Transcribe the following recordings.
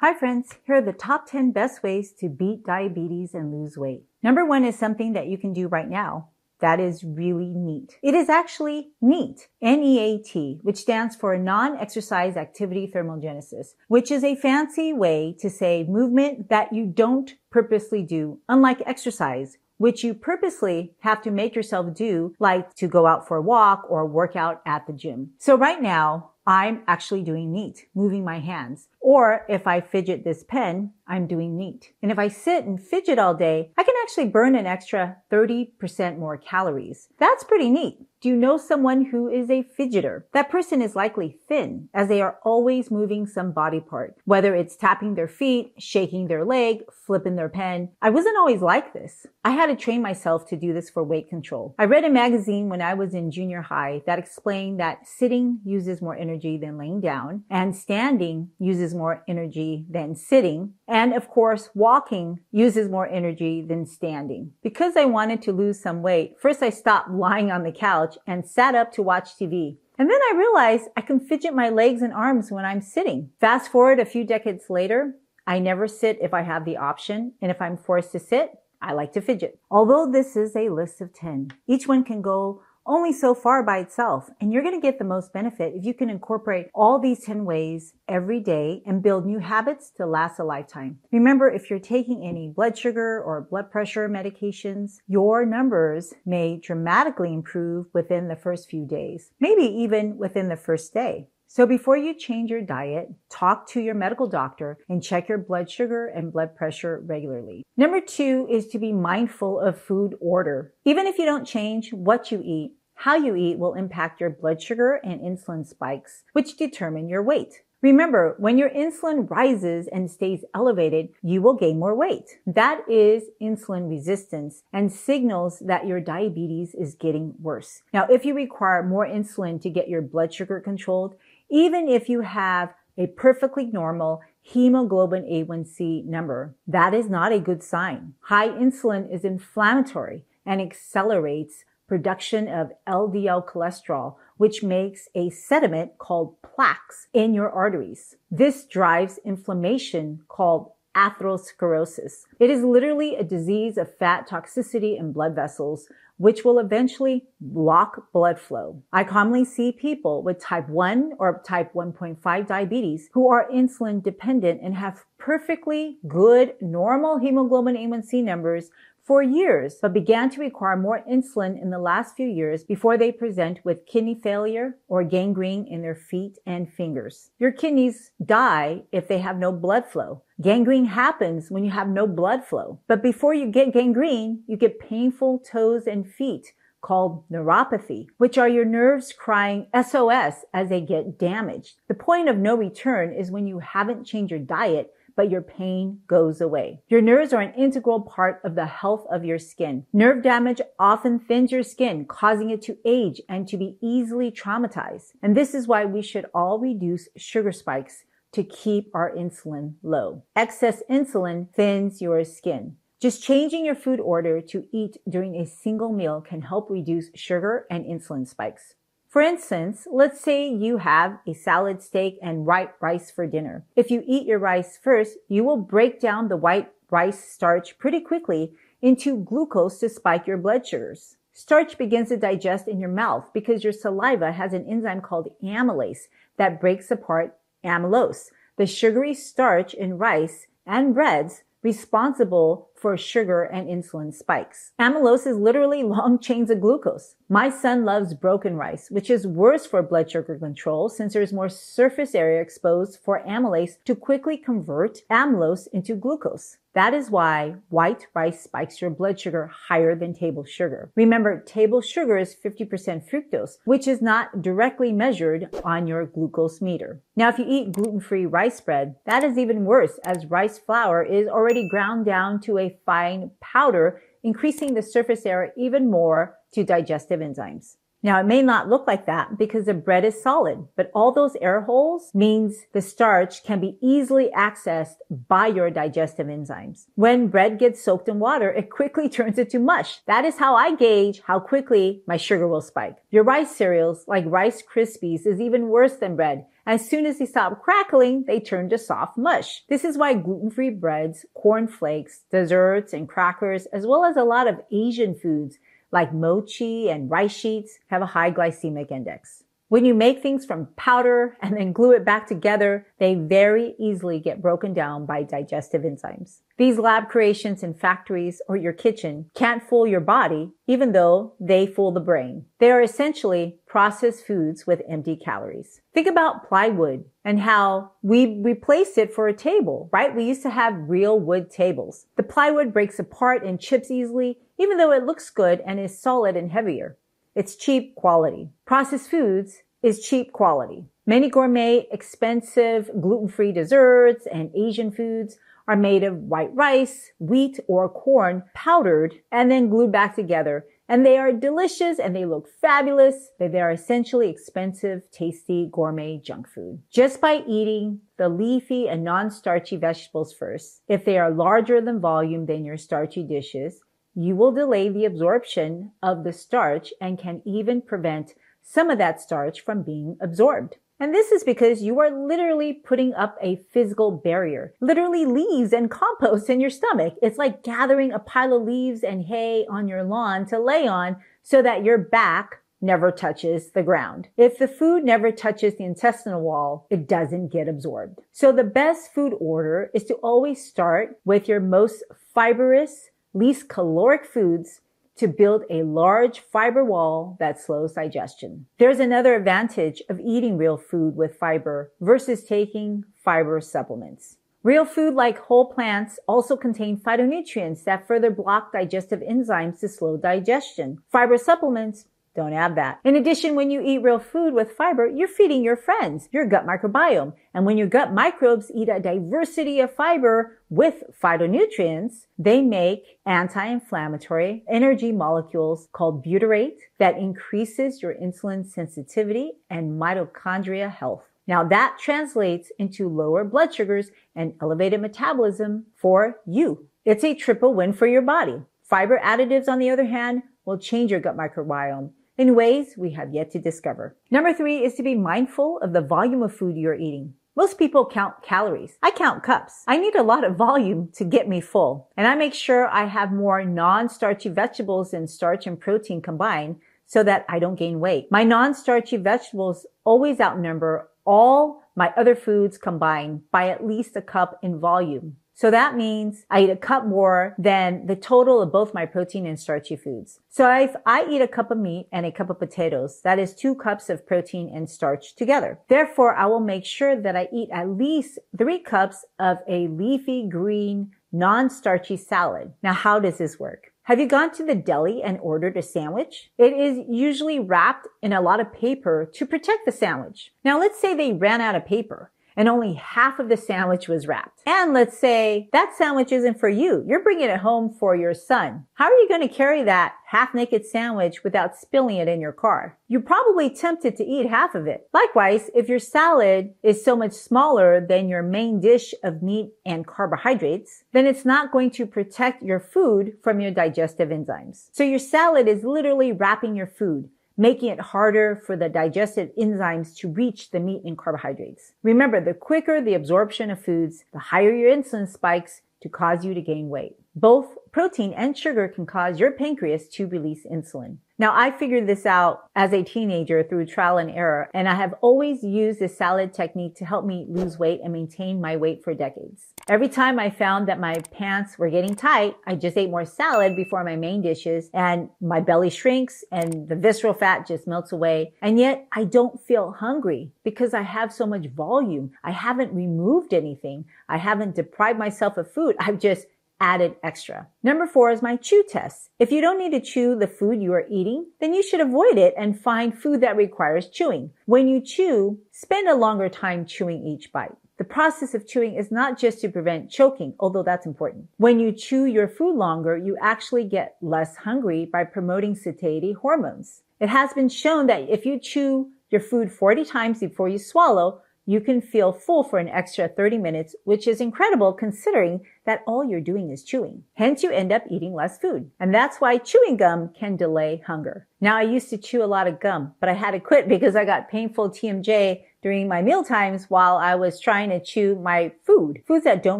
Hi friends, here are the top 10 best ways to beat diabetes and lose weight. Number 1 is something that you can do right now. That is really neat. It is actually NEAT, N-E-A-T, which stands for Non-Exercise Activity Thermogenesis, which is a fancy way to say movement that you don't purposely do, unlike exercise, which you purposely have to make yourself do, like to go out for a walk or work out at the gym. So right now, I'm actually doing NEAT, moving my hands. Or if I fidget this pen, I'm doing NEAT. And if I sit and fidget all day, I can actually burn an extra 30% more calories. That's pretty neat. Do you know someone who is a fidgeter? That person is likely thin, as they are always moving some body part, whether it's tapping their feet, shaking their leg, flipping their pen. I wasn't always like this. I had to train myself to do this for weight control. I read a magazine when I was in junior high that explained that sitting uses more energy than laying down, and standing uses more energy than sitting, and of course, walking uses more energy than standing. Because I wanted to lose some weight, first I stopped lying on the couch and sat up to watch TV. And then I realized I can fidget my legs and arms when I'm sitting. Fast forward a few decades later, I never sit if I have the option, and if I'm forced to sit, I like to fidget. Although this is a list of 10, each one can go only so far by itself, and you're going to get the most benefit if you can incorporate all these 10 ways every day and build new habits to last a lifetime. Remember, if you're taking any blood sugar or blood pressure medications, your numbers may dramatically improve within the first few days, maybe even within the first day. So before you change your diet, talk to your medical doctor and check your blood sugar and blood pressure regularly. Number 2 is to be mindful of food order. Even if you don't change what you eat, how you eat will impact your blood sugar and insulin spikes, which determine your weight. Remember, when your insulin rises and stays elevated, you will gain more weight. That is insulin resistance and signals that your diabetes is getting worse. Now, if you require more insulin to get your blood sugar controlled, even if you have a perfectly normal hemoglobin A1C number, that is not a good sign. High insulin is inflammatory and accelerates production of LDL cholesterol, which makes a sediment called plaques in your arteries. This drives inflammation called atherosclerosis. It is literally a disease of fat toxicity in blood vessels, which will eventually block blood flow. I commonly see people with type 1 or type 1.5 diabetes who are insulin dependent and have perfectly good normal hemoglobin A1C numbers for years, but began to require more insulin in the last few years before they present with kidney failure or gangrene in their feet and fingers. Your kidneys die if they have no blood flow. Gangrene happens when you have no blood flow. But before you get gangrene, you get painful toes and feet called neuropathy, which are your nerves crying SOS as they get damaged. The point of no return is when you haven't changed your diet, but your pain goes away. Your nerves are an integral part of the health of your skin. Nerve damage often thins your skin, causing it to age and to be easily traumatized. And this is why we should all reduce sugar spikes to keep our insulin low. Excess insulin thins your skin. Just changing your food order to eat during a single meal can help reduce sugar and insulin spikes. For instance, let's say you have a salad, steak, and white rice for dinner. If you eat your rice first, you will break down the white rice starch pretty quickly into glucose to spike your blood sugars. Starch begins to digest in your mouth because your saliva has an enzyme called amylase that breaks apart amylose, the sugary starch in rice and breads responsible for sugar and insulin spikes. Amylose is literally long chains of glucose. My son loves broken rice, which is worse for blood sugar control since there's more surface area exposed for amylase to quickly convert amylose into glucose. That is why white rice spikes your blood sugar higher than table sugar. Remember, table sugar is 50% fructose, which is not directly measured on your glucose meter. Now, if you eat gluten-free rice bread, that is even worse as rice flour is already ground down to a fine powder, increasing the surface area even more to digestive enzymes. Now, it may not look like that because the bread is solid, but all those air holes means the starch can be easily accessed by your digestive enzymes. When bread gets soaked in water, it quickly turns into mush. That is how I gauge how quickly my sugar will spike. Your rice cereals, like Rice Krispies, is even worse than bread. As soon as they stop crackling, they turn to soft mush. This is why gluten-free breads, corn flakes, desserts, and crackers, as well as a lot of Asian foods like mochi and rice sheets, have a high glycemic index. When you make things from powder and then glue it back together, they very easily get broken down by digestive enzymes. These lab creations in factories or your kitchen can't fool your body, even though they fool the brain. They are essentially processed foods with empty calories. Think about plywood and how we replaced it for a table, right? We used to have real wood tables. The plywood breaks apart and chips easily, even though it looks good and is solid and heavier. It's cheap quality. Processed foods is cheap quality. Many gourmet, expensive, gluten-free desserts and Asian foods are made of white rice, wheat, or corn powdered and then glued back together. And they are delicious and they look fabulous, but they are essentially expensive, tasty, gourmet junk food. Just by eating the leafy and non-starchy vegetables first, if they are larger than volume than your starchy dishes, you will delay the absorption of the starch and can even prevent some of that starch from being absorbed. And this is because you are literally putting up a physical barrier, literally leaves and compost in your stomach. It's like gathering a pile of leaves and hay on your lawn to lay on so that your back never touches the ground. If the food never touches the intestinal wall, it doesn't get absorbed. So the best food order is to always start with your most fibrous, least caloric foods to build a large fiber wall that slows digestion. There's another advantage of eating real food with fiber versus taking fiber supplements. Real food like whole plants also contain phytonutrients that further block digestive enzymes to slow digestion. Fiber supplements don't have that. In addition, when you eat real food with fiber, you're feeding your friends, your gut microbiome. And when your gut microbes eat a diversity of fiber with phytonutrients, they make anti-inflammatory energy molecules called butyrate that increases your insulin sensitivity and mitochondria health. Now that translates into lower blood sugars and elevated metabolism for you. It's a triple win for your body. Fiber additives, on the other hand, will change your gut microbiome in ways we have yet to discover. Number 3 is to be mindful of the volume of food you're eating. Most people count calories. I count cups. I need a lot of volume to get me full. And I make sure I have more non-starchy vegetables than starch and protein combined so that I don't gain weight. My non-starchy vegetables always outnumber all my other foods combined by at least a cup in volume. So that means I eat a cup more than the total of both my protein and starchy foods. So if I eat a cup of meat and a cup of potatoes, that is 2 cups of protein and starch together. Therefore, I will make sure that I eat at least 3 cups of a leafy green, non-starchy salad. Now, how does this work? Have you gone to the deli and ordered a sandwich? It is usually wrapped in a lot of paper to protect the sandwich. Now, let's say they ran out of paper and only half of the sandwich was wrapped. And let's say that sandwich isn't for you. You're bringing it home for your son. How are you going to carry that half-naked sandwich without spilling it in your car? You're probably tempted to eat half of it. Likewise, if your salad is so much smaller than your main dish of meat and carbohydrates, then it's not going to protect your food from your digestive enzymes. So your salad is literally wrapping your food, making it harder for the digestive enzymes to reach the meat and carbohydrates. Remember, the quicker the absorption of foods, the higher your insulin spikes to cause you to gain weight. Both protein and sugar can cause your pancreas to release insulin. Now, I figured this out as a teenager through trial and error, and I have always used the salad technique to help me lose weight and maintain my weight for decades. Every time I found that my pants were getting tight, I just ate more salad before my main dishes, and my belly shrinks and the visceral fat just melts away. And yet I don't feel hungry because I have so much volume. I haven't removed anything. I haven't deprived myself of food. I've just added extra. Number 4 is my chew test. If you don't need to chew the food you are eating, then you should avoid it and find food that requires chewing. When you chew, spend a longer time chewing each bite. The process of chewing is not just to prevent choking, although that's important. When you chew your food longer, you actually get less hungry by promoting satiety hormones. It has been shown that if you chew your food 40 times before you swallow, you can feel full for an extra 30 minutes, which is incredible considering that all you're doing is chewing. Hence, you end up eating less food. And that's why chewing gum can delay hunger. Now, I used to chew a lot of gum, but I had to quit because I got painful TMJ during my meal times while I was trying to chew my food. Foods that don't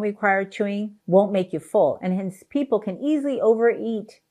require chewing won't make you full, and hence people can easily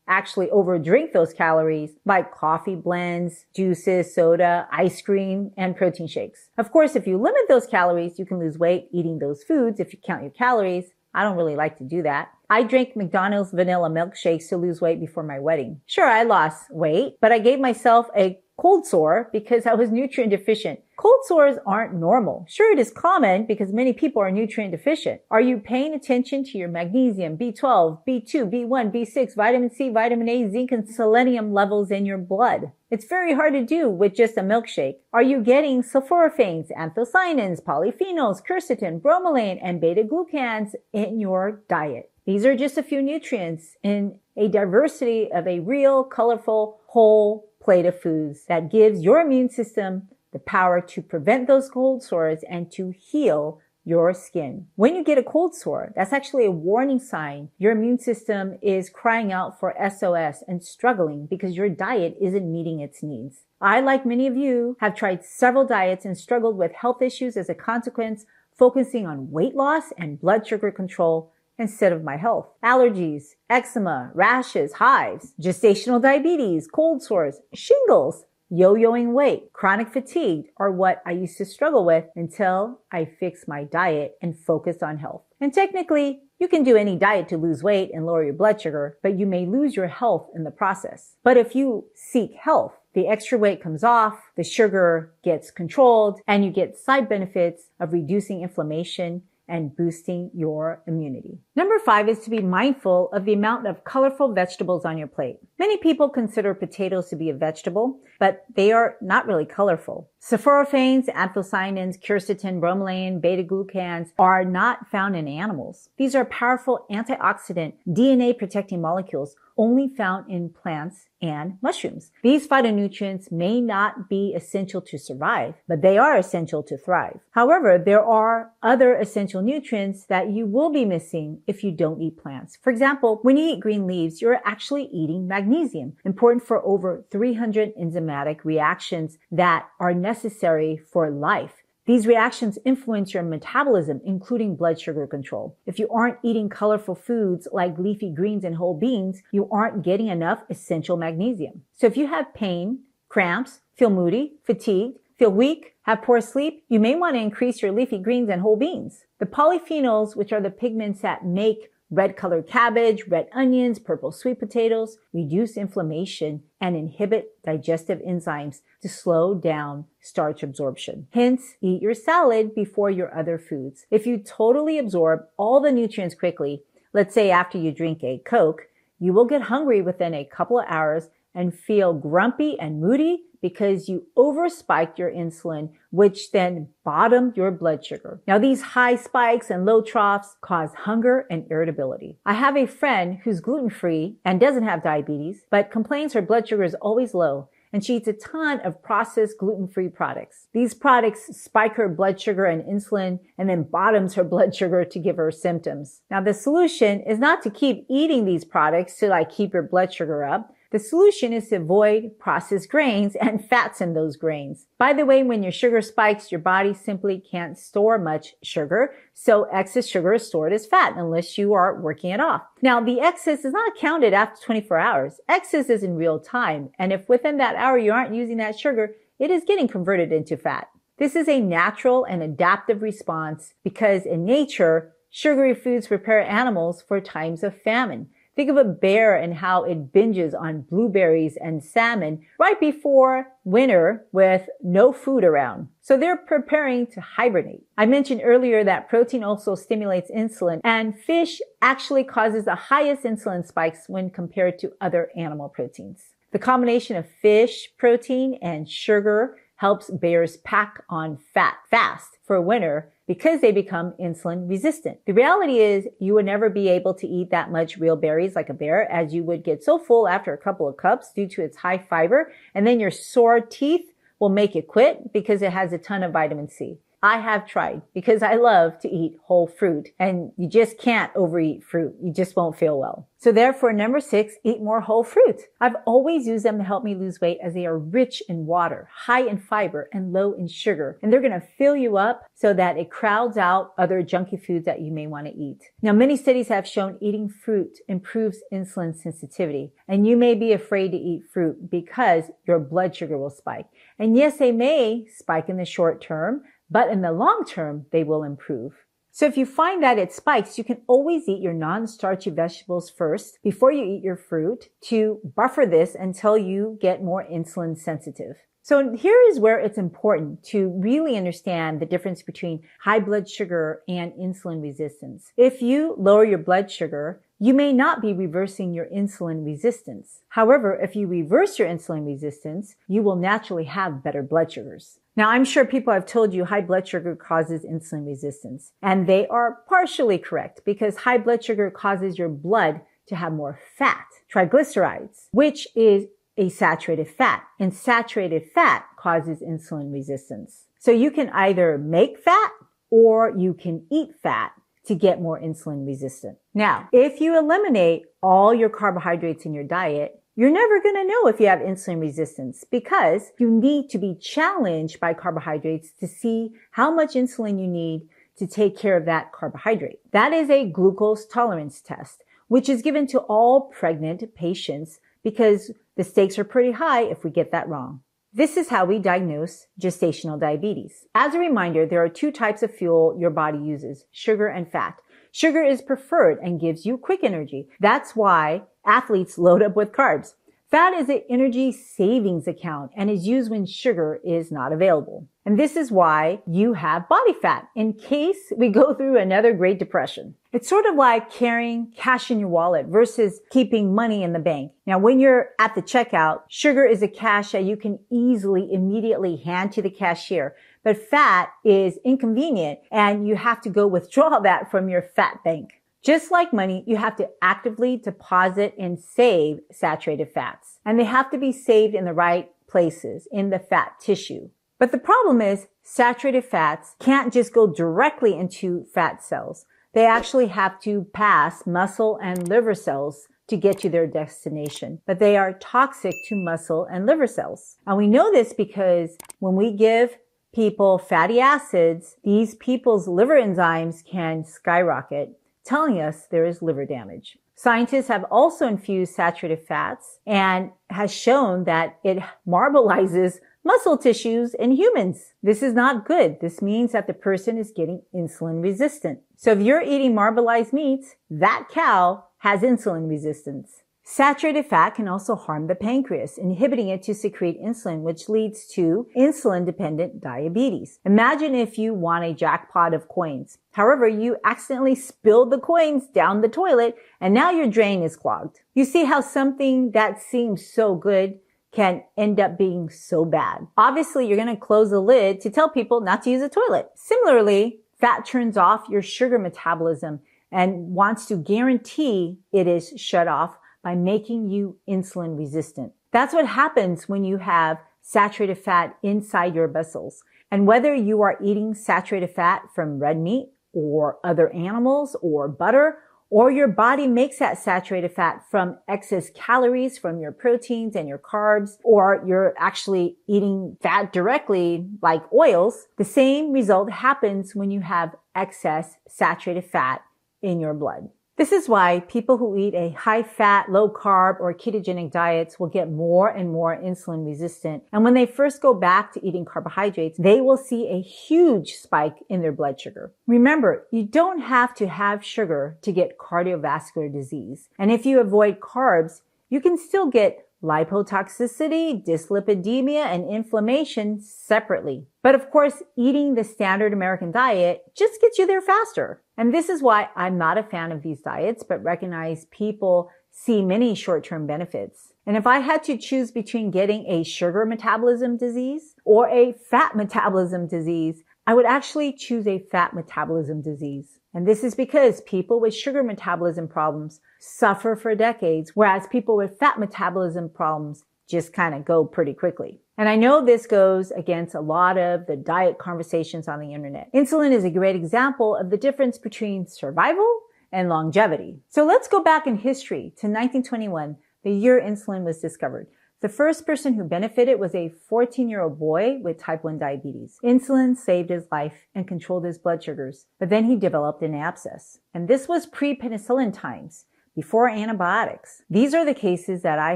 actually overdrink those calories by coffee blends, juices, soda, ice cream, and protein shakes. Of course, if you limit those calories, you can lose weight eating those foods if you count your calories. I don't really like to do that. I drank McDonald's vanilla milkshakes to lose weight before my wedding. Sure, I lost weight, but I gave myself a cold sore because I was nutrient deficient. Cold sores aren't normal. Sure, it is common because many people are nutrient deficient. Are you paying attention to your magnesium, B12, B2, B1, B6, vitamin C, vitamin A, zinc, and selenium levels in your blood? It's very hard to do with just a milkshake. Are you getting sulforaphanes, anthocyanins, polyphenols, quercetin, bromelain, and beta-glucans in your diet? These are just a few nutrients in a diversity of a real, colorful, whole plate of foods that gives your immune system the power to prevent those cold sores and to heal your skin. When you get a cold sore, that's actually a warning sign. Your immune system is crying out for SOS and struggling because your diet isn't meeting its needs. I, like many of you, have tried several diets and struggled with health issues as a consequence, focusing on weight loss and blood sugar control instead of my health. Allergies, eczema, rashes, hives, gestational diabetes, cold sores, shingles, yo-yoing weight, chronic fatigue are what I used to struggle with until I fixed my diet and focused on health. And technically, you can do any diet to lose weight and lower your blood sugar, but you may lose your health in the process. But if you seek health, the extra weight comes off, the sugar gets controlled, and you get side benefits of reducing inflammation and boosting your immunity. Number 5 is to be mindful of the amount of colorful vegetables on your plate. Many people consider potatoes to be a vegetable, but they are not really colorful. Sulforaphanes, anthocyanins, quercetin, bromelain, beta-glucans are not found in animals. These are powerful antioxidant, DNA-protecting molecules only found in plants and mushrooms. These phytonutrients may not be essential to survive, but they are essential to thrive. However, there are other essential nutrients that you will be missing if you don't eat plants. For example, when you eat green leaves, you're actually eating magnesium, important for over 300 enzymatic reactions that are necessary for life. These reactions influence your metabolism, including blood sugar control. If you aren't eating colorful foods like leafy greens and whole beans, you aren't getting enough essential magnesium. So if you have pain, cramps, feel moody, fatigued, feel weak, have poor sleep, you may want to increase your leafy greens and whole beans. The polyphenols, which are the pigments that make red colored cabbage, red onions, purple sweet potatoes, reduce inflammation and inhibit digestive enzymes to slow down starch absorption. Hence, eat your salad before your other foods. If you totally absorb all the nutrients quickly, let's say after you drink a Coke, you will get hungry within a couple of hours and feel grumpy and moody because you overspiked your insulin, which then bottomed your blood sugar. Now, these high spikes and low troughs cause hunger and irritability. I have a friend who's gluten-free and doesn't have diabetes, but complains her blood sugar is always low, and she eats a ton of processed gluten-free products. These products spike her blood sugar and insulin and then bottoms her blood sugar to give her symptoms. Now, the solution is not to keep eating these products to keep your blood sugar up. The solution is to avoid processed grains and fats in those grains. By the way, when your sugar spikes, your body simply can't store much sugar, so excess sugar is stored as fat unless you are working it off. Now, the excess is not counted after 24 hours. Excess is in real time, and if within that hour you aren't using that sugar, it is getting converted into fat. This is a natural and adaptive response because in nature, sugary foods prepare animals for times of famine. Think of a bear and how it binges on blueberries and salmon right before winter with no food around. So they're preparing to hibernate. I mentioned earlier that protein also stimulates insulin, and fish actually causes the highest insulin spikes when compared to other animal proteins. The combination of fish protein and sugar helps bears pack on fat fast for winter because they become insulin resistant. The reality is you would never be able to eat that much real berries like a bear, as you would get so full after a couple of cups due to its high fiber, and then your sore teeth will make it quit because it has a ton of vitamin C. I have tried because I love to eat whole fruit, and you just can't overeat fruit. You just won't feel well. So therefore, number 6, eat more whole fruit. I've always used them to help me lose weight as they are rich in water, high in fiber, and low in sugar. And they're going to fill you up so that it crowds out other junky foods that you may want to eat. Now, many studies have shown eating fruit improves insulin sensitivity. And you may be afraid to eat fruit because your blood sugar will spike. And yes, they may spike in the short term, but in the long term, they will improve. So if you find that it spikes, you can always eat your non-starchy vegetables first before you eat your fruit to buffer this until you get more insulin sensitive. So here is where it's important to really understand the difference between high blood sugar and insulin resistance. If you lower your blood sugar, you may not be reversing your insulin resistance. However, if you reverse your insulin resistance, you will naturally have better blood sugars. Now, I'm sure people have told you high blood sugar causes insulin resistance, and they are partially correct because high blood sugar causes your blood to have more fat, triglycerides, which is a saturated fat, and saturated fat causes insulin resistance. So you can either make fat or you can eat fat to get more insulin resistant. Now, if you eliminate all your carbohydrates in your diet, you're never going to know if you have insulin resistance because you need to be challenged by carbohydrates to see how much insulin you need to take care of that carbohydrate. That is a glucose tolerance test, which is given to all pregnant patients because the stakes are pretty high if we get that wrong. This is how we diagnose gestational diabetes. As a reminder, there are 2 types of fuel your body uses, sugar and fat. Sugar is preferred and gives you quick energy. That's why athletes load up with carbs. Fat is an energy savings account and is used when sugar is not available. And this is why you have body fat in case we go through another Great Depression. It's sort of like carrying cash in your wallet versus keeping money in the bank. Now, when you're at the checkout, sugar is a cash that you can easily, immediately hand to the cashier. But fat is inconvenient and you have to go withdraw that from your fat bank. Just like money, you have to actively deposit and save saturated fats. And they have to be saved in the right places, in the fat tissue. But the problem is saturated fats can't just go directly into fat cells. They actually have to pass muscle and liver cells to get to their destination. But they are toxic to muscle and liver cells. And we know this because when we give people fatty acids, these people's liver enzymes can skyrocket, telling us there is liver damage. Scientists have also infused saturated fats and has shown that it marbleizes muscle tissues in humans. This is not good. This means that the person is getting insulin resistant. So if you're eating marbleized meats, that cow has insulin resistance. Saturated fat can also harm the pancreas, inhibiting it to secrete insulin, which leads to insulin-dependent diabetes. Imagine if you won a jackpot of coins. However, you accidentally spilled the coins down the toilet, and now your drain is clogged. You see how something that seems so good can end up being so bad. Obviously, you're going to close the lid to tell people not to use the toilet. Similarly, fat turns off your sugar metabolism and wants to guarantee it is shut off by making you insulin resistant. That's what happens when you have saturated fat inside your vessels. And whether you are eating saturated fat from red meat or other animals or butter, or your body makes that saturated fat from excess calories from your proteins and your carbs, or you're actually eating fat directly like oils, the same result happens when you have excess saturated fat in your blood. This is why people who eat a high-fat, low-carb, or ketogenic diets will get more and more insulin resistant. And when they first go back to eating carbohydrates, they will see a huge spike in their blood sugar. Remember, you don't have to have sugar to get cardiovascular disease. And if you avoid carbs, you can still get lipotoxicity, dyslipidemia, and inflammation separately. But of course, eating the standard American diet just gets you there faster. And this is why I'm not a fan of these diets, but recognize people see many short-term benefits. And if I had to choose between getting a sugar metabolism disease or a fat metabolism disease, I would actually choose a fat metabolism disease. And this is because people with sugar metabolism problems suffer for decades, whereas people with fat metabolism problems just kind of go pretty quickly. And I know this goes against a lot of the diet conversations on the internet. Insulin is a great example of the difference between survival and longevity. So let's go back in history to 1921, the year insulin was discovered. The first person who benefited was a 14-year-old boy with type 1 diabetes. Insulin saved his life and controlled his blood sugars, but then he developed an abscess. And this was pre-penicillin times, before antibiotics. These are the cases that I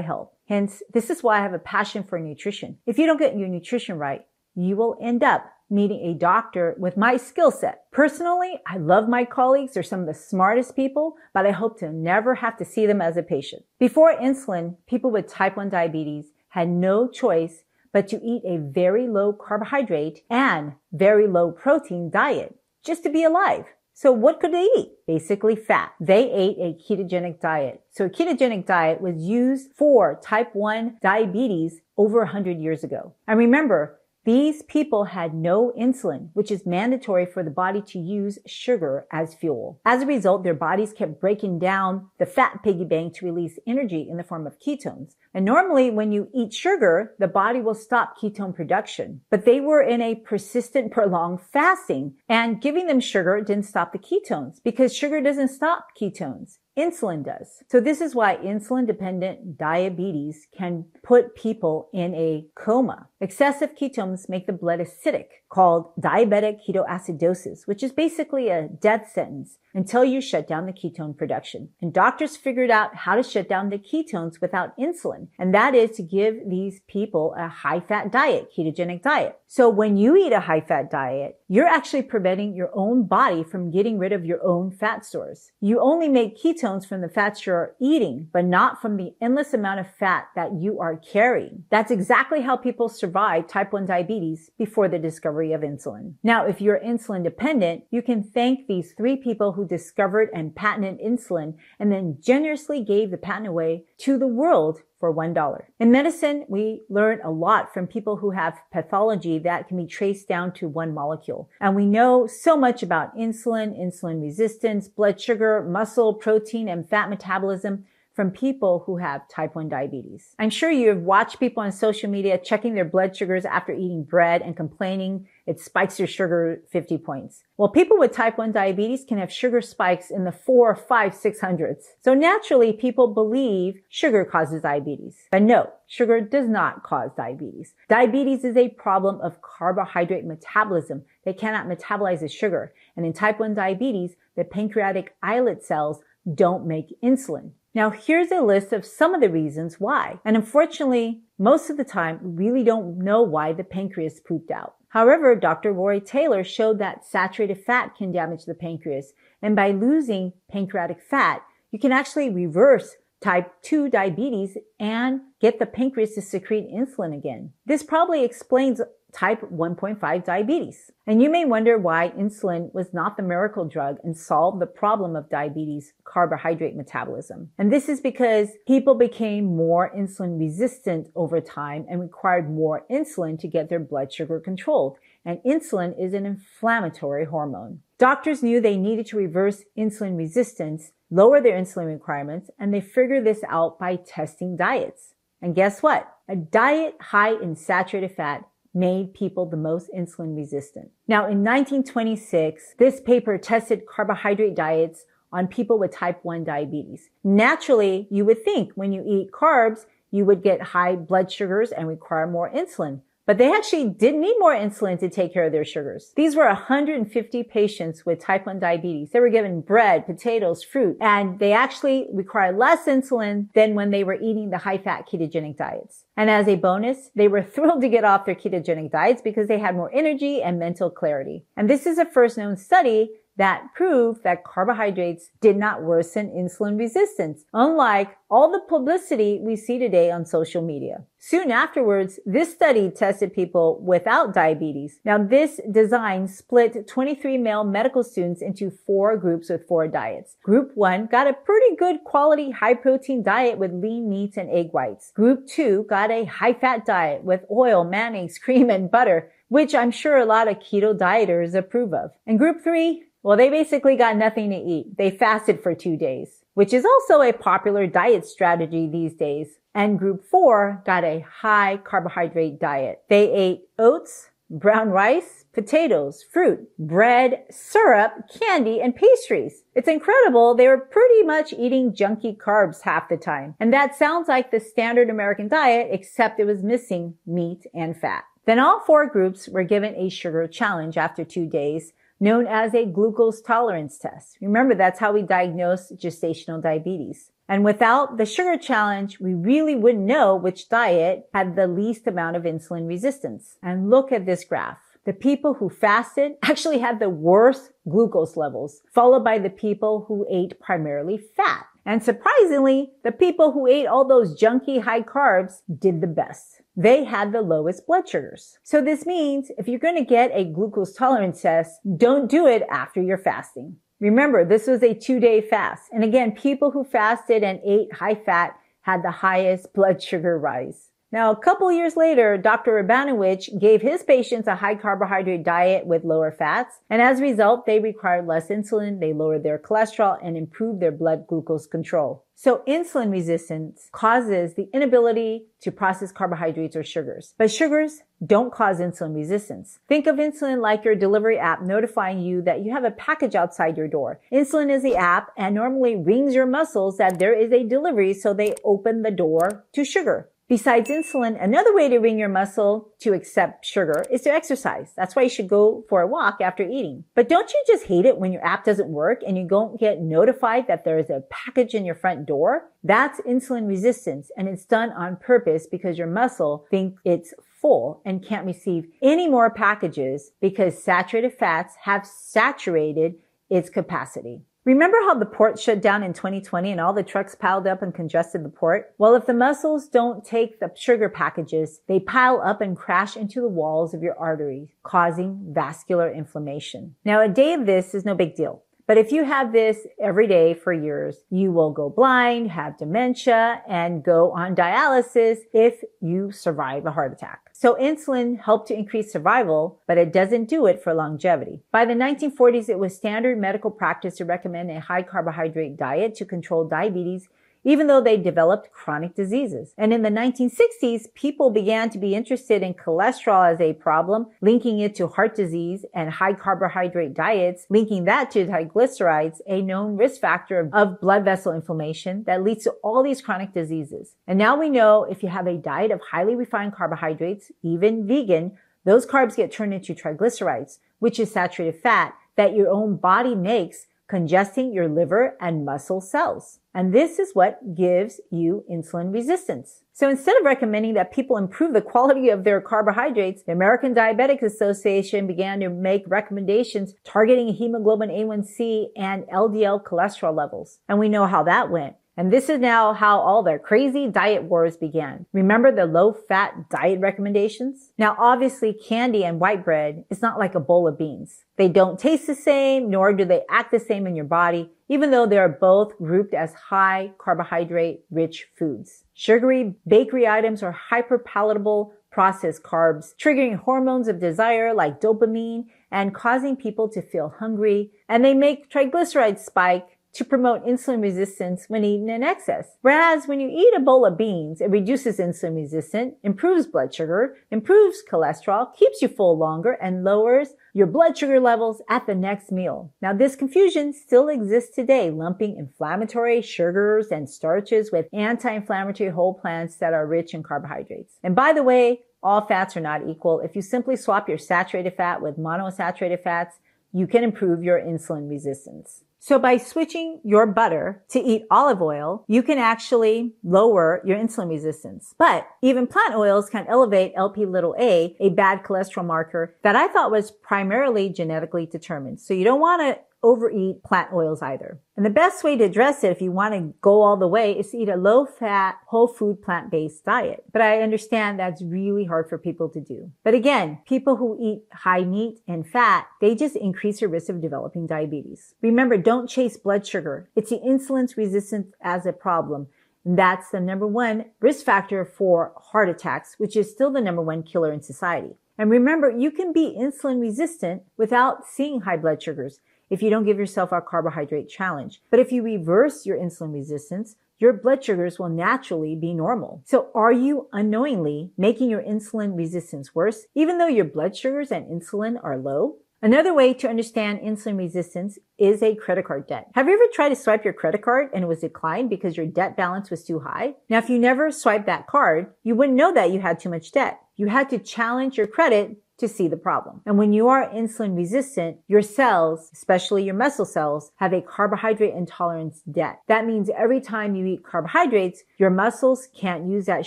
help. Hence, this is why I have a passion for nutrition. If you don't get your nutrition right, you will end up meeting a doctor with my skill set. Personally, I love my colleagues. They're some of the smartest people, but I hope to never have to see them as a patient. Before insulin, people with type 1 diabetes had no choice but to eat a very low carbohydrate and very low protein diet just to be alive. So what could they eat? Basically fat. They ate a ketogenic diet. So a ketogenic diet was used for type 1 diabetes over 100 years ago. And remember, these people had no insulin, which is mandatory for the body to use sugar as fuel. As a result, their bodies kept breaking down the fat piggy bank to release energy in the form of ketones. And normally when you eat sugar, the body will stop ketone production. But they were in a persistent, prolonged fasting, and giving them sugar didn't stop the ketones because sugar doesn't stop ketones. Insulin does. So this is why insulin-dependent diabetes can put people in a coma. Excessive ketones make the blood acidic, called diabetic ketoacidosis, which is basically a death sentence until you shut down the ketone production. And doctors figured out how to shut down the ketones without insulin, and that is to give these people a high-fat diet, ketogenic diet. So when you eat a high-fat diet, you're actually preventing your own body from getting rid of your own fat stores. You only make ketones from the fats you're eating, but not from the endless amount of fat that you are carrying. That's exactly how people survived type 1 diabetes before the discovery of insulin. Now, if you're insulin dependent, you can thank these 3 people who discovered and patented insulin and then generously gave the patent away to the world for $1. In medicine, we learn a lot from people who have pathology that can be traced down to one molecule. And we know so much about insulin, insulin resistance, blood sugar, muscle, protein, and fat metabolism from people who have type 1 diabetes. I'm sure you've watched people on social media checking their blood sugars after eating bread and complaining it spikes your sugar 50 points. Well, people with type 1 diabetes can have sugar spikes in the 4, 5, 600s. So naturally, people believe sugar causes diabetes. But no, sugar does not cause diabetes. Diabetes is a problem of carbohydrate metabolism. They cannot metabolize the sugar. And in type 1 diabetes, the pancreatic islet cells don't make insulin. Now, here's a list of some of the reasons why. And unfortunately, most of the time, we really don't know why the pancreas pooped out. However, Dr. Roy Taylor showed that saturated fat can damage the pancreas. And by losing pancreatic fat, you can actually reverse type 2 diabetes and get the pancreas to secrete insulin again. This probably explains type 1.5 diabetes. And you may wonder why insulin was not the miracle drug and solved the problem of diabetes carbohydrate metabolism. And this is because people became more insulin resistant over time and required more insulin to get their blood sugar controlled. And insulin is an inflammatory hormone. Doctors knew they needed to reverse insulin resistance, lower their insulin requirements, and they figured this out by testing diets. And guess what? A diet high in saturated fat made people the most insulin resistant. Now, in 1926, this paper tested carbohydrate diets on people with type 1 diabetes. Naturally, you would think when you eat carbs, you would get high blood sugars and require more insulin. But they actually didn't need more insulin to take care of their sugars. These were 150 patients with type 1 diabetes. They were given bread, potatoes, fruit, and they actually required less insulin than when they were eating the high-fat ketogenic diets. And as a bonus, they were thrilled to get off their ketogenic diets because they had more energy and mental clarity. And this is a first known study that proved that carbohydrates did not worsen insulin resistance, unlike all the publicity we see today on social media. Soon afterwards, this study tested people without diabetes. Now, this design split 23 male medical students into 4 groups with 4 diets. Group 1 got a pretty good quality high-protein diet with lean meats and egg whites. Group 2 got a high-fat diet with oil, mayonnaise, cream, and butter. which I'm sure a lot of keto dieters approve of. And group 3, well, they basically got nothing to eat. They fasted for 2 days, which is also a popular diet strategy these days. And group 4 got a high carbohydrate diet. They ate oats, brown rice, potatoes, fruit, bread, syrup, candy, and pastries. It's incredible. They were pretty much eating junky carbs half the time. And that sounds like the standard American diet, except it was missing meat and fat. Then all 4 groups were given a sugar challenge after 2 days, known as a glucose tolerance test. Remember, that's how we diagnose gestational diabetes. And without the sugar challenge, we really wouldn't know which diet had the least amount of insulin resistance. And look at this graph. The people who fasted actually had the worst glucose levels, followed by the people who ate primarily fat. And surprisingly, the people who ate all those junky high carbs did the best. They had the lowest blood sugars. So this means if you're going to get a glucose tolerance test, don't do it after you're fasting. Remember, this was a 2-day fast. And again, people who fasted and ate high fat had the highest blood sugar rise. Now, a couple years later, Dr. Rabanowitz gave his patients a high carbohydrate diet with lower fats. And as a result, they required less insulin, they lowered their cholesterol, and improved their blood glucose control. So insulin resistance causes the inability to process carbohydrates or sugars. But sugars don't cause insulin resistance. Think of insulin like your delivery app notifying you that you have a package outside your door. Insulin is the app and normally rings your muscles that there is a delivery, so they open the door to sugar. Besides insulin, another way to ring your muscle to accept sugar is to exercise. That's why you should go for a walk after eating. But don't you just hate it when your app doesn't work and you don't get notified that there is a package in your front door? That's insulin resistance, and it's done on purpose because your muscle thinks it's full and can't receive any more packages because saturated fats have saturated its capacity. Remember how the port shut down in 2020 and all the trucks piled up and congested the port? Well, if the muscles don't take the sugar packages, they pile up and crash into the walls of your arteries, causing vascular inflammation. Now, a day of this is no big deal. But if you have this every day for years, you will go blind, have dementia, and go on dialysis if you survive a heart attack. So insulin helped to increase survival, but it doesn't do it for longevity. By the 1940s, it was standard medical practice to recommend a high carbohydrate diet to control diabetes, even though they developed chronic diseases. And in the 1960s, people began to be interested in cholesterol as a problem, linking it to heart disease, and high carbohydrate diets, linking that to triglycerides, a known risk factor of blood vessel inflammation that leads to all these chronic diseases. And now we know if you have a diet of highly refined carbohydrates, even vegan, those carbs get turned into triglycerides, which is saturated fat that your own body makes, congesting your liver and muscle cells. And this is what gives you insulin resistance. So instead of recommending that people improve the quality of their carbohydrates, the American Diabetic Association began to make recommendations targeting hemoglobin A1C and LDL cholesterol levels. And we know how that went. And this is now how all the crazy diet wars began. Remember the low-fat diet recommendations? Now, obviously, candy and white bread is not like a bowl of beans. They don't taste the same, nor do they act the same in your body, even though they are both grouped as high carbohydrate-rich foods. Sugary bakery items are hyper-palatable processed carbs, triggering hormones of desire like dopamine and causing people to feel hungry. And they make triglycerides spike to promote insulin resistance when eaten in excess. Whereas when you eat a bowl of beans, it reduces insulin resistance, improves blood sugar, improves cholesterol, keeps you full longer, and lowers your blood sugar levels at the next meal. Now, this confusion still exists today, lumping inflammatory sugars and starches with anti-inflammatory whole plants that are rich in carbohydrates. And by the way, all fats are not equal. If you simply swap your saturated fat with monounsaturated fats, you can improve your insulin resistance. So by switching your butter to eat olive oil, you can actually lower your insulin resistance. But even plant oils can elevate Lp(a), a bad cholesterol marker that I thought was primarily genetically determined. So you don't want to overeat plant oils either. And the best way to address it if you want to go all the way is to eat a low-fat, whole food, plant-based diet. But I understand that's really hard for people to do. But again, people who eat high meat and fat, they just increase your risk of developing diabetes. Remember, don't chase blood sugar. It's the insulin resistance as a problem. And that's the number one risk factor for heart attacks, which is still the number one killer in society. And remember, you can be insulin resistant without seeing high blood sugars if you don't give yourself a carbohydrate challenge. But if you reverse your insulin resistance, your blood sugars will naturally be normal. So are you unknowingly making your insulin resistance worse, even though your blood sugars and insulin are low? Another way to understand insulin resistance is a credit card debt. Have you ever tried to swipe your credit card and it was declined because your debt balance was too high? Now, if you never swiped that card, you wouldn't know that you had too much debt. You had to challenge your credit to see the problem. And when you are insulin resistant, your cells, especially your muscle cells, have a carbohydrate intolerance debt. That means every time you eat carbohydrates, your muscles can't use that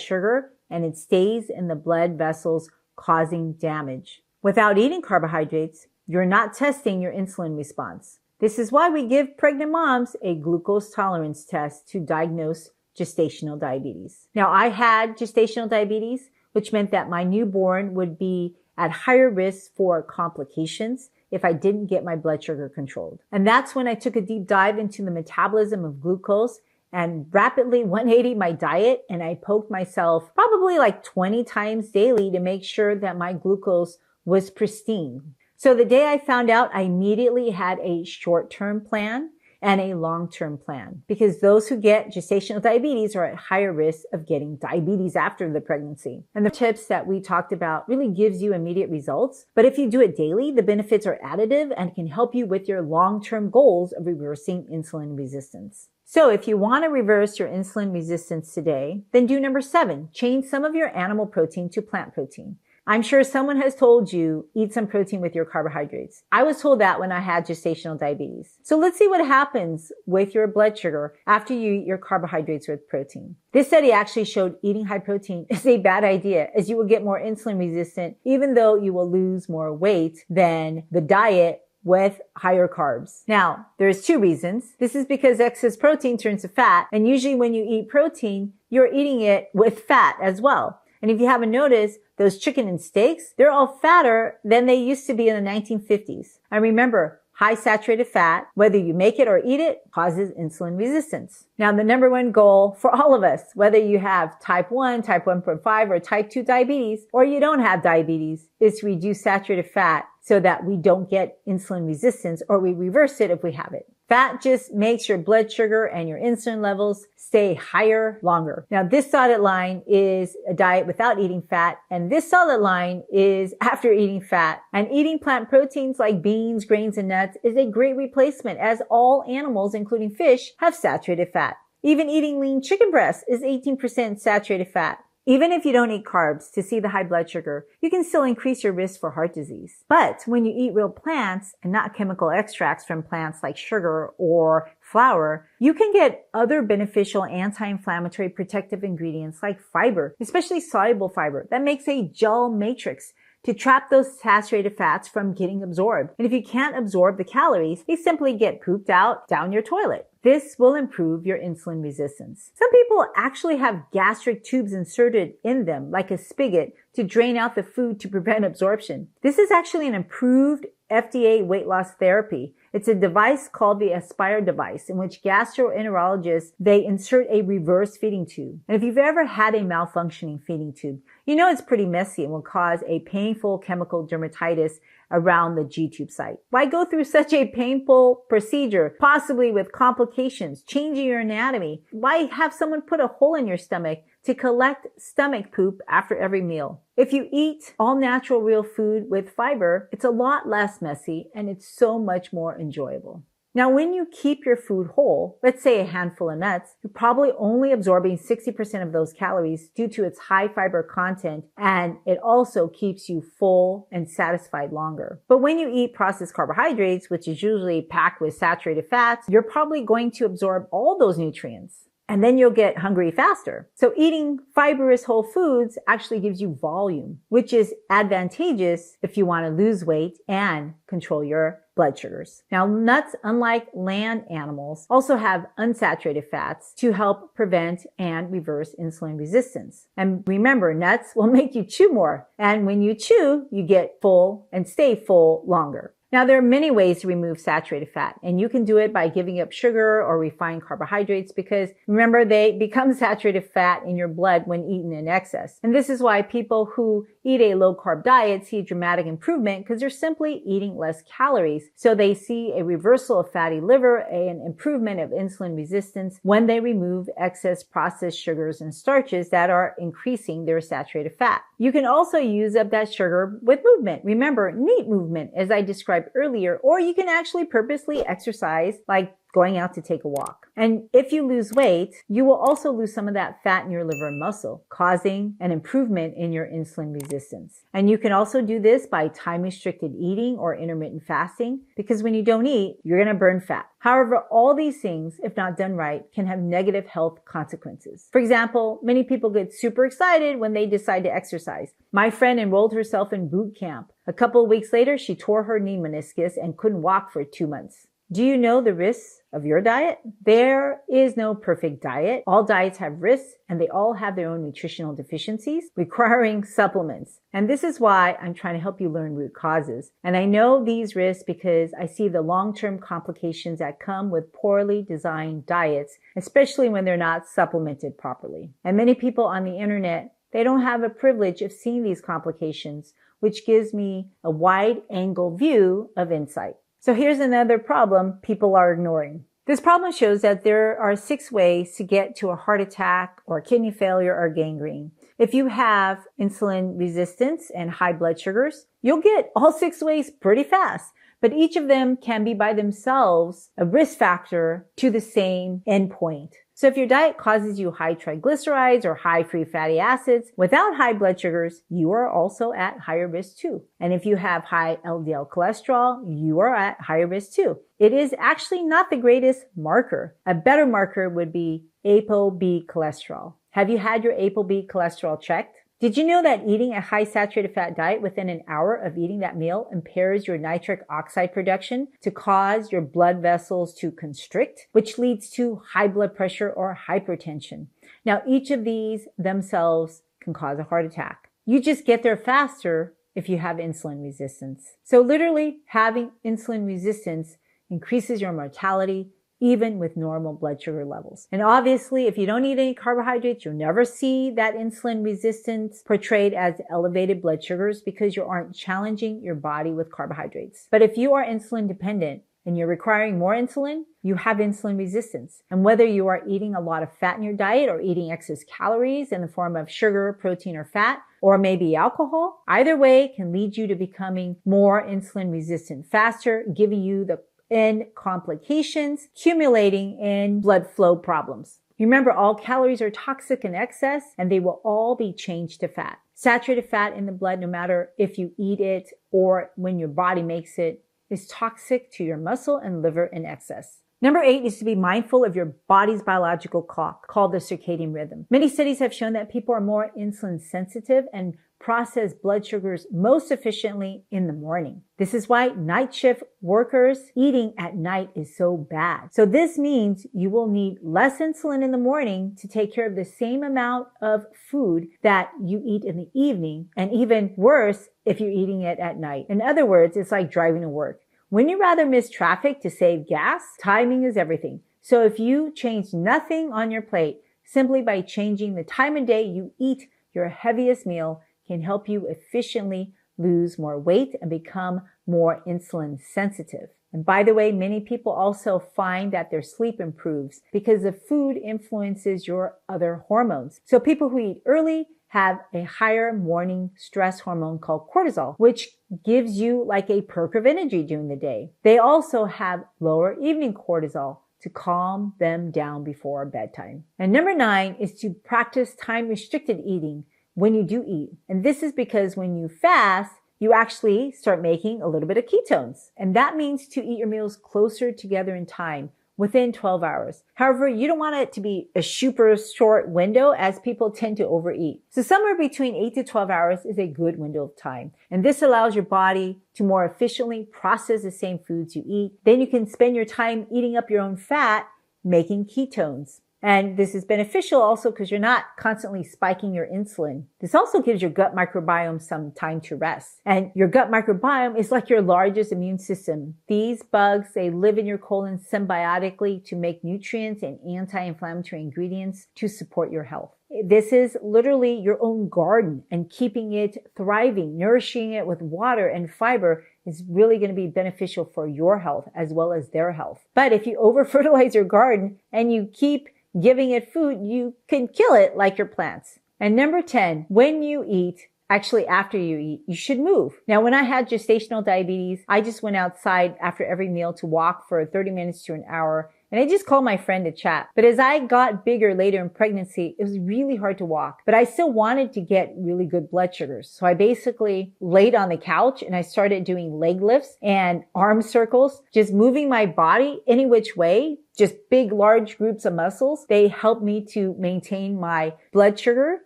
sugar and it stays in the blood vessels, causing damage. Without eating carbohydrates, you're not testing your insulin response. This is why we give pregnant moms a glucose tolerance test to diagnose gestational diabetes. Now, I had gestational diabetes, which meant that my newborn would be at higher risk for complications if I didn't get my blood sugar controlled. And that's when I took a deep dive into the metabolism of glucose and rapidly 180 my diet, and I poked myself probably like 20 times daily to make sure that my glucose was pristine. So the day I found out, I immediately had a short-term plan and a long-term plan, because those who get gestational diabetes are at higher risk of getting diabetes after the pregnancy. And the tips that we talked about really gives you immediate results. But if you do it daily, the benefits are additive and can help you with your long-term goals of reversing insulin resistance. So if you want to reverse your insulin resistance today, then do number 7, change some of your animal protein to plant protein. I'm sure someone has told you, eat some protein with your carbohydrates. I was told that when I had gestational diabetes. So let's see what happens with your blood sugar after you eat your carbohydrates with protein. This study actually showed eating high protein is a bad idea, as you will get more insulin resistant, even though you will lose more weight than the diet with higher carbs. Now, there's 2 reasons. This is because excess protein turns to fat, and usually when you eat protein, you're eating it with fat as well. And if you haven't noticed, those chicken and steaks, they're all fatter than they used to be in the 1950s. And remember, high saturated fat, whether you make it or eat it, causes insulin resistance. Now, the number 1 goal for all of us, whether you have type 1, type 1.5, or type 2 diabetes, or you don't have diabetes, is to reduce saturated fat so that we don't get insulin resistance, or we reverse it if we have it. Fat just makes your blood sugar and your insulin levels stay higher longer. Now, this dotted line is a diet without eating fat, and this solid line is after eating fat. And eating plant proteins like beans, grains, and nuts is a great replacement, as all animals, including fish, have saturated fat. Even eating lean chicken breast is 18% saturated fat. Even if you don't eat carbs to see the high blood sugar, you can still increase your risk for heart disease. But when you eat real plants and not chemical extracts from plants like sugar or flour, you can get other beneficial anti-inflammatory protective ingredients like fiber, especially soluble fiber, that makes a gel matrix to trap those saturated fats from getting absorbed. And if you can't absorb the calories, they simply get pooped out down your toilet. This will improve your insulin resistance. Some people actually have gastric tubes inserted in them, like a spigot, to drain out the food to prevent absorption. This is actually an improved FDA weight loss therapy. It's a device called the Aspire device, in which gastroenterologists, they insert a reverse feeding tube. And if you've ever had a malfunctioning feeding tube, you know it's pretty messy and will cause a painful chemical dermatitis around the G-tube site. Why go through such a painful procedure, possibly with complications, changing your anatomy? Why have someone put a hole in your stomach to collect stomach poop after every meal? If you eat all natural real food with fiber, it's a lot less messy and it's so much more enjoyable. Now, when you keep your food whole, let's say a handful of nuts, you're probably only absorbing 60% of those calories due to its high fiber content, and it also keeps you full and satisfied longer. But when you eat processed carbohydrates, which is usually packed with saturated fats, you're probably going to absorb all those nutrients, and then you'll get hungry faster. So eating fibrous whole foods actually gives you volume, which is advantageous if you want to lose weight and control your blood sugars. Now, nuts, unlike land animals, also have unsaturated fats to help prevent and reverse insulin resistance. And remember, nuts will make you chew more. And when you chew, you get full and stay full longer. Now, there are many ways to remove saturated fat, and you can do it by giving up sugar or refined carbohydrates because, remember, they become saturated fat in your blood when eaten in excess. And this is why people who eat a low-carb diet see a dramatic improvement because they're simply eating less calories. So they see a reversal of fatty liver, an improvement of insulin resistance when they remove excess processed sugars and starches that are increasing their saturated fat. You can also use up that sugar with movement. Remember, NEAT movement, as I described earlier, or you can actually purposely exercise, like going out to take a walk. And if you lose weight, you will also lose some of that fat in your liver and muscle, causing an improvement in your insulin resistance. And you can also do this by time-restricted eating or intermittent fasting, because when you don't eat, you're going to burn fat. However, all these things, if not done right, can have negative health consequences. For example, many people get super excited when they decide to exercise. My friend enrolled herself in boot camp. A couple of weeks later, she tore her knee meniscus and couldn't walk for 2 months. Do you know the risks of your diet? There is no perfect diet. All diets have risks, and they all have their own nutritional deficiencies requiring supplements. And this is why I'm trying to help you learn root causes. And I know these risks because I see the long-term complications that come with poorly designed diets, especially when they're not supplemented properly. And many people on the internet, they don't have a privilege of seeing these complications, which gives me a wide-angle view of insight. So here's another problem people are ignoring. This problem shows that there are 6 ways to get to a heart attack or kidney failure or gangrene. If you have insulin resistance and high blood sugars, you'll get all 6 ways pretty fast. But each of them can be by themselves a risk factor to the same endpoint. So if your diet causes you high triglycerides or high free fatty acids without high blood sugars, you are also at higher risk too. And if you have high LDL cholesterol, you are at higher risk too. It is actually not the greatest marker. A better marker would be ApoB cholesterol. Have you had your ApoB cholesterol checked? Did you know that eating a high saturated fat diet within an hour of eating that meal impairs your nitric oxide production to cause your blood vessels to constrict, which leads to high blood pressure or hypertension? Now, each of these themselves can cause a heart attack. You just get there faster if you have insulin resistance. So literally, having insulin resistance increases your mortality, even with normal blood sugar levels. And obviously, if you don't eat any carbohydrates, you'll never see that insulin resistance portrayed as elevated blood sugars because you aren't challenging your body with carbohydrates. But if you are insulin dependent and you're requiring more insulin, you have insulin resistance. And whether you are eating a lot of fat in your diet or eating excess calories in the form of sugar, protein, or fat, or maybe alcohol, either way can lead you to becoming more insulin resistant faster, giving you the and complications accumulating in blood flow problems. Remember, all calories are toxic in excess and they will all be changed to fat. Saturated fat in the blood, no matter if you eat it or when your body makes it, is toxic to your muscle and liver in excess. Number 8 is to be mindful of your body's biological clock called the circadian rhythm. Many studies have shown that people are more insulin sensitive and process blood sugars most efficiently in the morning. This is why night shift workers eating at night is so bad. So this means you will need less insulin in the morning to take care of the same amount of food that you eat in the evening, and even worse if you're eating it at night. In other words, it's like driving to work. When you rather miss traffic to save gas, timing is everything. So if you change nothing on your plate, simply by changing the time of day you eat your heaviest meal can help you efficiently lose more weight and become more insulin sensitive. And by the way, many people also find that their sleep improves because the food influences your other hormones. So people who eat early have a higher morning stress hormone called cortisol, which gives you like a perk of energy during the day. They also have lower evening cortisol to calm them down before bedtime. And number 9 is to practice time-restricted eating when you do eat. And this is because when you fast, you actually start making a little bit of ketones. And that means to eat your meals closer together in time, within 12 hours. However, you don't want it to be a super short window as people tend to overeat. So somewhere between 8 to 12 hours is a good window of time. And this allows your body to more efficiently process the same foods you eat. Then you can spend your time eating up your own fat, making ketones. And this is beneficial also because you're not constantly spiking your insulin. This also gives your gut microbiome some time to rest. And your gut microbiome is like your largest immune system. These bugs, they live in your colon symbiotically to make nutrients and anti-inflammatory ingredients to support your health. This is literally your own garden, and keeping it thriving, nourishing it with water and fiber is really going to be beneficial for your health as well as their health. But if you over-fertilize your garden and you keep giving it food, you can kill it like your plants. And number 10, when you eat, actually after you eat, you should move. Now, when I had gestational diabetes, I just went outside after every meal to walk for 30 minutes to an hour. And I just called my friend to chat. But as I got bigger later in pregnancy, it was really hard to walk. But I still wanted to get really good blood sugars. So I basically laid on the couch and I started doing leg lifts and arm circles, just moving my body any which way, just big, large groups of muscles. They help me to maintain my blood sugar,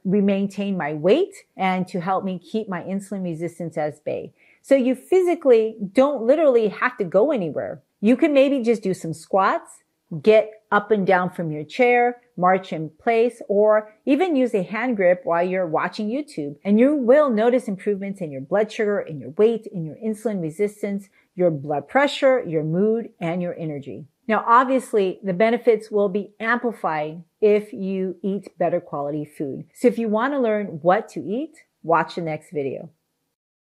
maintain my weight, and to help me keep my insulin resistance at bay. So you physically don't literally have to go anywhere. You can maybe just do some squats, get up and down from your chair, march in place, or even use a hand grip while you're watching YouTube. And you will notice improvements in your blood sugar, in your weight, in your insulin resistance, your blood pressure, your mood, and your energy. Now, obviously, the benefits will be amplified if you eat better quality food. So if you want to learn what to eat, watch the next video.